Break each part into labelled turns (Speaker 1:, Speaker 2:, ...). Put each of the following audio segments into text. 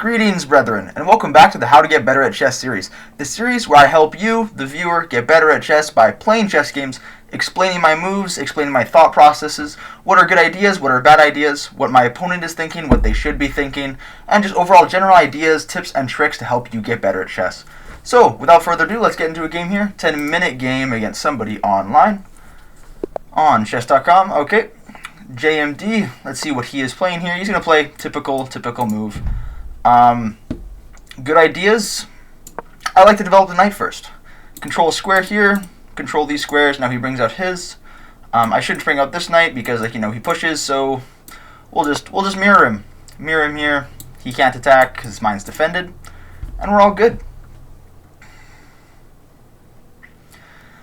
Speaker 1: Greetings, brethren, and welcome back to the How to Get Better at Chess series. The series where I help you, the viewer, get better at chess by playing chess games, explaining my moves, explaining my thought processes, what are good ideas, what are bad ideas, what my opponent is thinking, what they should be thinking, and just overall general ideas, tips, and tricks to help you get better at chess. So, without further ado, let's get into a game here. 10-minute game against somebody online on chess.com. Okay, JMD, let's see what he is playing here. He's going to play typical move. Good ideas. I like to develop the knight first. Control a square here, control these squares. Now he brings out his. I shouldn't bring out this knight because, he pushes, so we'll just mirror him. Mirror him here. He can't attack because mine's defended, and we're all good.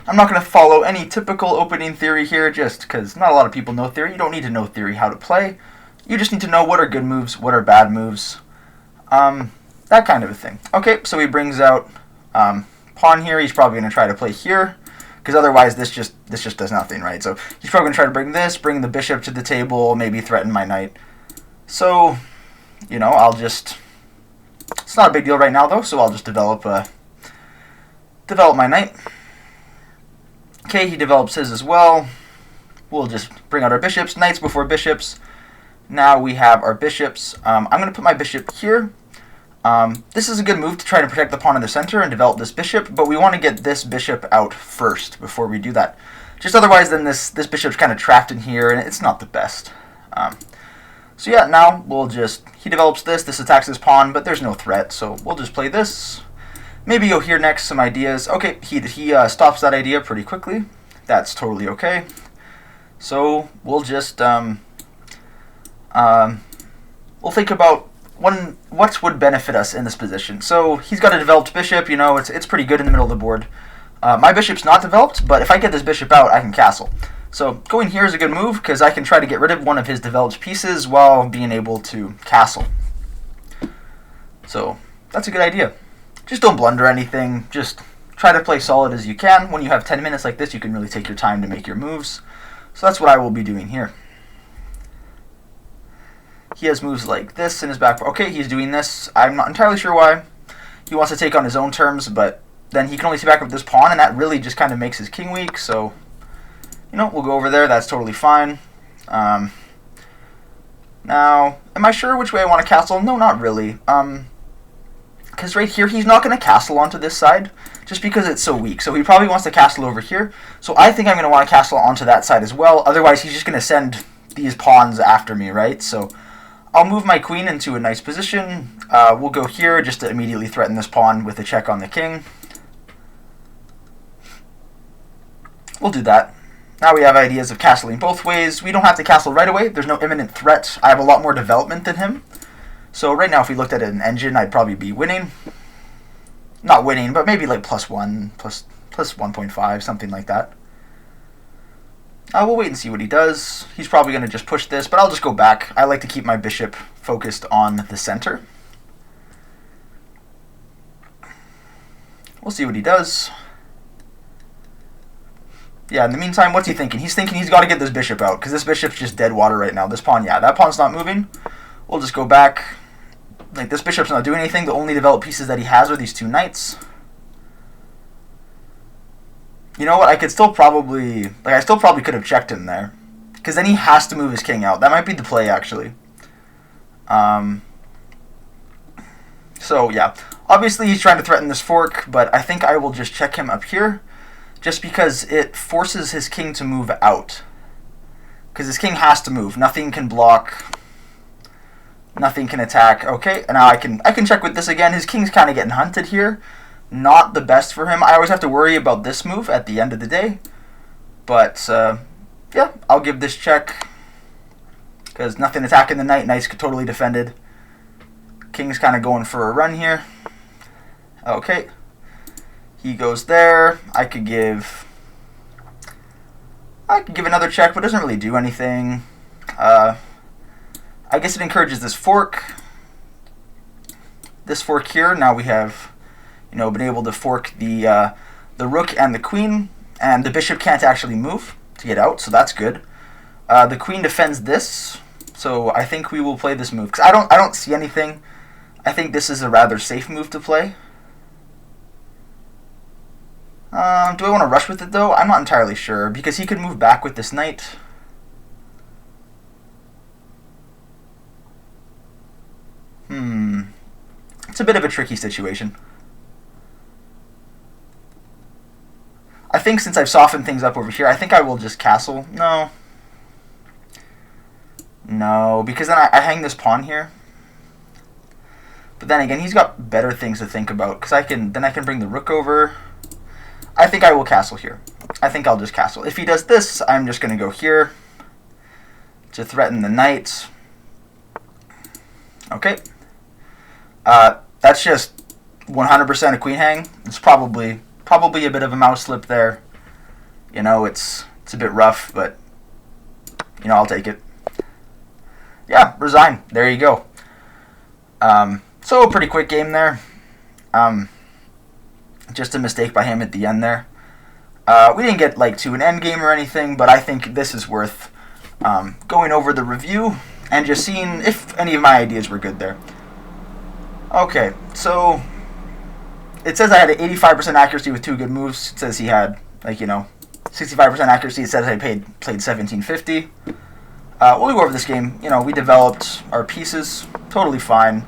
Speaker 1: I'm not going to follow any typical opening theory here just because not a lot of people know theory. You don't need to know theory how to play. You just need to know what are good moves, what are bad moves. That kind of a thing. Okay, so he brings out pawn here. He's probably going to try to play here because otherwise this just does nothing, right? So he's probably going to try to bring the bishop to the table, maybe threaten my knight. So, I'll just... It's not a big deal right now, though, so I'll just develop my knight. Okay, he develops his as well. We'll just bring out our bishops. Knights before bishops. Now we have our bishops. I'm going to put my bishop here. This is a good move to try to protect the pawn in the center and develop this bishop, but we want to get this bishop out first before we do that. Just otherwise, then this bishop's kind of trapped in here, and it's not the best. So yeah, now he develops this. This attacks his pawn, but there's no threat, so we'll just play this. Maybe you'll hear next some ideas. Okay, he stops that idea pretty quickly. That's totally okay. So we'll just we'll think about what would benefit us in this position. So he's got a developed bishop. It's pretty good in the middle of the board. My bishop's not developed, but if I get this bishop out, I can castle. So going here is a good move because I can try to get rid of one of his developed pieces while being able to castle. So that's a good idea. Just don't blunder anything. Just try to play solid as you can. When you have 10 minutes like this, you can really take your time to make your moves. So that's what I will be doing here. He has moves like this in his back. Okay, he's doing this. I'm not entirely sure why. He wants to take on his own terms, but then he can only see back up this pawn, and that really just kind of makes his king weak. So, we'll go over there. That's totally fine. Now, am I sure which way I want to castle? No, not really. Because right here, he's not going to castle onto this side just because it's so weak. So he probably wants to castle over here. So I think I'm going to want to castle onto that side as well. Otherwise, he's just going to send these pawns after me, right? So I'll move my queen into a nice position. We'll go here just to immediately threaten this pawn with a check on the king. We'll do that. Now we have ideas of castling both ways. We don't have to castle right away. There's no imminent threat. I have a lot more development than him. So right now, if we looked at an engine, I'd probably be winning. Not winning, but maybe like +1, plus 1.5, something like that. We'll wait and see what he does. He's probably going to just push this, but I'll just go back. I like to keep my bishop focused on the center. We'll see what he does. Yeah, in the meantime, what's he thinking? He's thinking he's got to get this bishop out, because this bishop's just dead water right now. This pawn, yeah, that pawn's not moving. We'll just go back. This bishop's not doing anything. The only developed pieces that he has are these two knights. You know what? I still probably could have checked him there, because then he has to move his king out. That might be the play, actually. So yeah, obviously he's trying to threaten this fork, but I think I will just check him up here, just because it forces his king to move out. Because his king has to move. Nothing can block. Nothing can attack. Okay, and now I can check with this again. His king's kind of getting hunted here. Not the best for him. I always have to worry about this move at the end of the day. But, yeah, I'll give this check. Because nothing attacking the knight. Knight's totally defended. King's kind of going for a run here. Okay. He goes there. I could give another check, but it doesn't really do anything. I guess it encourages this fork. This fork here. Now we have, been able to fork the rook and the queen, and the bishop can't actually move to get out, so that's good. The queen defends this, so I think we will play this move because I don't see anything. I think this is a rather safe move to play. Do I want to rush with it, though? I'm not entirely sure, because he could move back with this knight. It's a bit of a tricky situation. I think since I've softened things up over here, I think I will just castle. No. No, because then I hang this pawn here. But then again, he's got better things to think about, because I can bring the rook over. I think I will castle here. I think I'll just castle. If he does this, I'm just going to go here to threaten the knight. Okay. That's just 100% a queen hang. It's probably a bit of a mouse slip there. You know, it's a bit rough, but you know, I'll take it. Yeah, resign. There you go. So a pretty quick game there. Just a mistake by him at the end there. We didn't get like to an end game or anything, but I think this is worth going over the review and just seeing if any of my ideas were good there. Okay, so it says I had an 85% accuracy with 2 good moves. It says he had, like, you know, 65% accuracy. It says I played 1750. We'll go over this game. You know, we developed our pieces totally fine.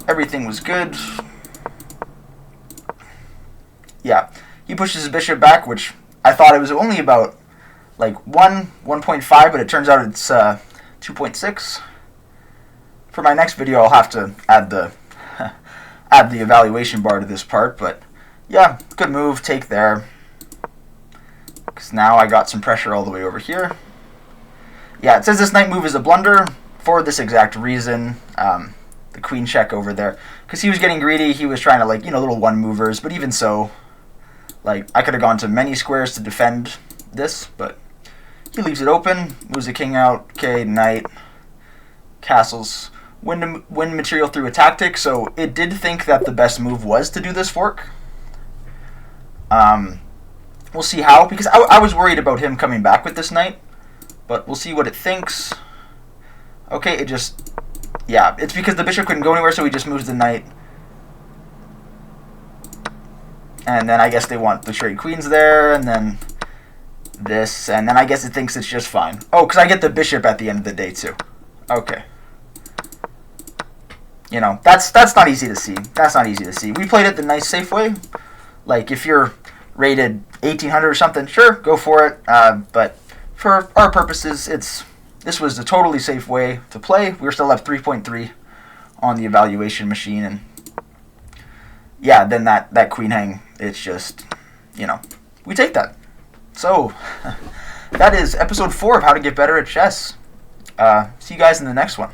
Speaker 1: Everything was good. Yeah, he pushes his bishop back, which I thought it was only about like 1.5, but it turns out it's 2.6. For my next video, I'll have to add the evaluation bar to this part, but yeah, good move, take there. Because now I got some pressure all the way over here. Yeah, it says this knight move is a blunder for this exact reason. The queen check over there, because he was getting greedy. He was trying to, like, you know, little one movers, but even so, like, I could have gone to many squares to defend this, but he leaves it open, moves the king out. Okay, knight, castles. Win material through a tactic, so it did think that the best move was to do this fork. We'll see how, because I was worried about him coming back with this knight, but we'll see what it thinks. Okay, it just, yeah, it's because the bishop couldn't go anywhere, so he just moves the knight. And then I guess they want the straight queens there, and then this, and then I guess it thinks it's just fine. Oh, because I get the bishop at the end of the day, too. Okay. You know, that's not easy to see. That's not easy to see. We played it the nice, safe way. Like, if you're rated 1800 or something, sure, go for it. But for our purposes, this was the totally safe way to play. We're still at 3.3 on the evaluation machine. And yeah, then that queen hang, it's just, you know, we take that. So, that is episode 4 of How to Get Better at Chess. See you guys in the next one.